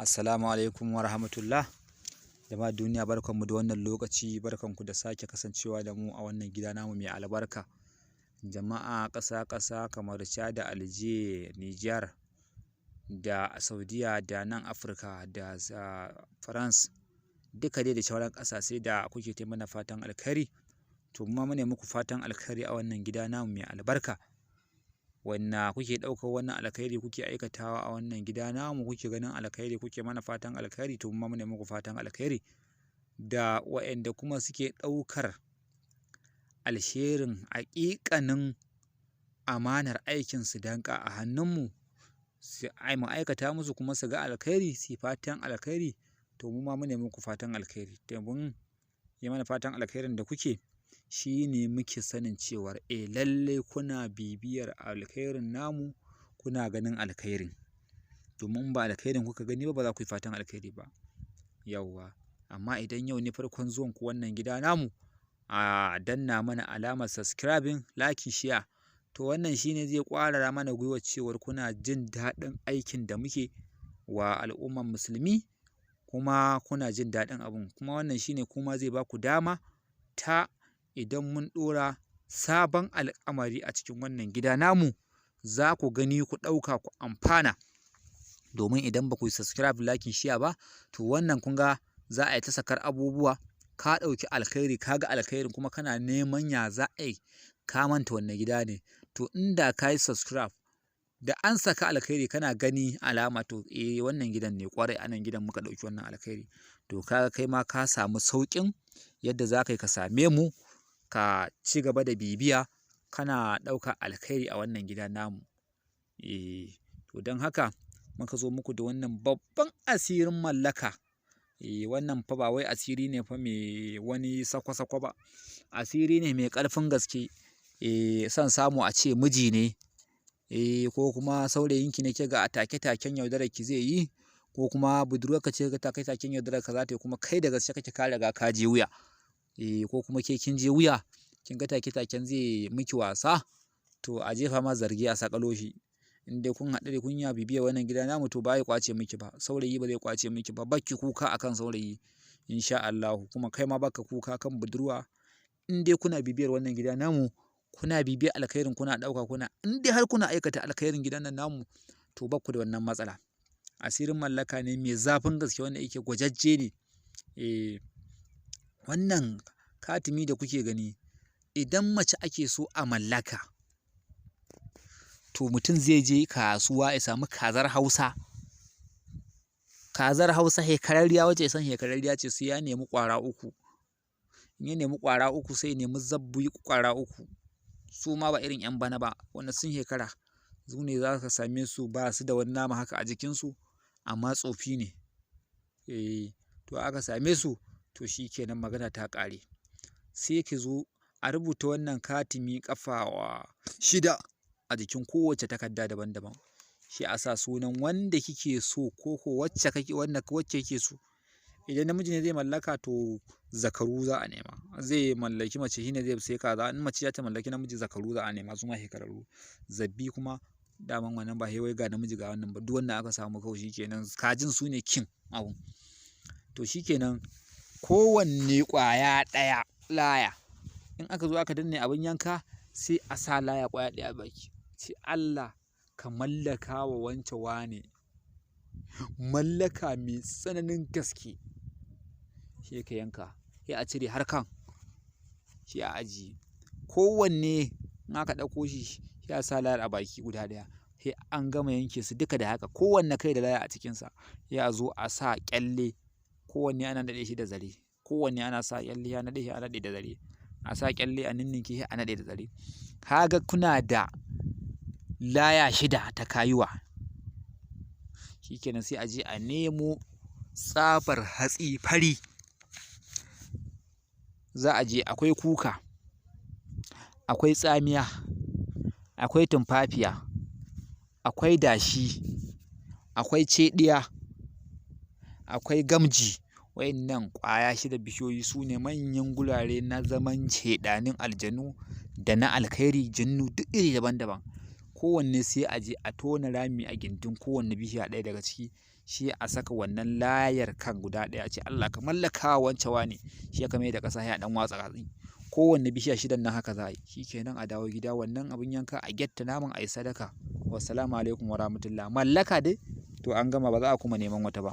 Assalamu alaikum wa rahmatullah. Jama'a duniya, barkanmu da wannan lokaci, barkanku da sake kasancewa da mu a wannan gida namu mai albarka. Jama'a ƙasa kamar Chad, Alje, Niger da Saudiya da nan Afirka da France, duka dai da sauran ƙasashe da kuke ta mana fatan alkhairi. To mu ma mune muku fatan alkhairi a wannan gida namu mai albarka. Wanna kuke ɗaukar wannan alkhairi kuke aikatawa a wannan gida namu, kuke ganin alkhairi, kuke mana fatan alkhairi, to mu ma mune muku fatan alkhairi. Da waɗanda kuma suke ɗaukar alherin haƙiƙanin amanar aikin su danƙa a hannunmu, mu aikata musu kuma su ga alkhairi, su fatan alkhairi, to mu ma mune muku fatan alkhairi. Domin yi mana fatan alkhairin da kuke, shi ne muke sanin cewar lallai kuna bibiyar alkhairin namu, kuna ganin alkhairin. Domin ba alkhairin kuka gani ba za ku yi fatan alkhairi ba. Yawwa, amma idan yau ne farkon zuwan ku wannan gida namu, a danna mana alamar subscribing, like, share. To wannan shine zai ƙwarara mana gwiwar cewar kuna jin daɗin aikin da muke wa al'ummar musulmi, kuma kuna jin daɗin abun. Kuma wannan shine kuma zai ba ku dama ta idan mun ɗora sabon al'amari a cikin wannan gida namu, za ku gani, ku ɗauka, ku amfana. Domin idan ba ku yi subscribe, like, share ba, to wannan kun ga za a yi ta sakar abubuwa, ka ɗauki alkhairi, ka ga alkhairin kuma kana neman ya za a yi ka manta wannan gida ne. To inda ka yi subscribe, da an saka alkhairi kana gani alama, to wannan gidan ne ƙwarai, anan gidan muka ɗauki wannan alkhairi. To kaga kai ma ka samu sauƙin yadda za ka yi ka same mu, ka ci gaba da bibiya, kana ɗaukar alkhairi a wannan gida namu. To don haka muka zo muku da wannan babban asirin mallaka. Wannan fa ba wai asiri ne fa mai wani sako-sako ba, asiri ne mai ƙarfin gaske. Son samu a ce miji ne, ko kuma saurayinki ne ke ga a take-taken yaudarar ki zai yi, ko kuma budurwarka ce ga take-taken yaudarar ka za ta yi, kuma kai da gaske kake ka riga ka je wuya. Ko kuma ke kin je wuya, kin ga take-taken zai miki wasa, to a jefa ma zargi a sakalo shi. In dai kun haɗu da kun yi bibiyar wannan gida namu, to ba ya ƙwace miki ba, saurayi ba zai ƙwace miki ba, bakki kuka akan saurayi insha Allahu, kuma kai ma baka kuka kan budurwa. In dai kuna bibiyar wannan gida namu, kuna bibiyar alkhairin, kuna ɗauka, kuna, in dai har kuna aikata alkhairin gidan nan namu, to bakku da wannan matsala. Asirin mallaka ne mai zafin gaske wanda yake gwajajje ne. Wannan katimi da kuke gani, idan mace ake so a mallaka, to mutum zai je kasuwa ya samu kazar Hausa. Kazar Hausa hekararriya, wacce ya san hekararriya ce, sai ya nemi ƙwara uku. In ya nemi ƙwara uku, sai ya nemi zabbi ƙwara uku. Su ma ba irin 'yan bana ba, wanda sun hekara. Su ne za ka same su ba su da wani nama haka a jikinsu, amma tsofi ne. To aka same su, to shi kenan magana ta ƙare. Sai ki zo a rubuta wannan katimi ƙafa 6 a jikin kowace takarda daban-daban. Shi a sa sunan wanda kike so, ko wacce kike so. Idan namiji ne zai mallaka, to zakaru za a nema. Zai mallaki mace, shi ne zai sai kaza. In mace za ta mallaki namiji, zakaru za a nema, su ma hekararru. Zabbi kuma daman wannan ba wai ga namiji ga wannan ba, duk wanda aka samu kawai shi kenan. Kajin su ne king abun. To shi kenan, kowanne ƙwaya ɗaya laya, in aka zo aka danne abin yanka, sai a sa laya ƙwaya ɗaya a baki. Ce Allah ka mallaka wa wance wane mallaka mai tsananin gaske. Sai ka yanka, sai a cire har kan, sai a ajiye. Kowanne in aka ɗauko shi, sai a sa layar a baki guda ɗaya. Sai an gama yanke su duka da haka, kowanne kai da laya a cikinsa. Sai a zo a sa ƙyalle, kowanne ana naɗe shi da zare. Kowanne ana sa ƙyalle, a naɗe shi, a naɗe da zare. A sa ƙyalle, a ninninke shi, a naɗe da zare. Kaga kuna da laya 6 ta kayuwa. Shi kenan, sai a je a nemo tsabar hatsi fari. Za a je, akwai kuka, akwai tsamiya, akwai tumfafiya, akwai dashi, akwai ceɗiya, akwai gamji. Waɗannan ƙwaya 6 bishiyoyi su ne manyan gurare na zaman shaiɗanin aljanu da na alkhairi jinnu duk iri daban-daban. kowanne sai a je a tona rami a gindin kowanne bishiya ɗaya daga ciki, shi a saka wannan layar kan guda ɗaya, a ce Allah ka mallaka wa wance wane, shi aka mai da ƙasa sai a ɗan watsa hatsi. Kowanne bishiya 6 nan haka za a yi, shi kenan a dawo gida wannan abin yanka a gyatta naman a yi sadaka. Wassalamu alaikum warahmatullah. Mallaka dai to an gama, ba za a kuma neman wata ba.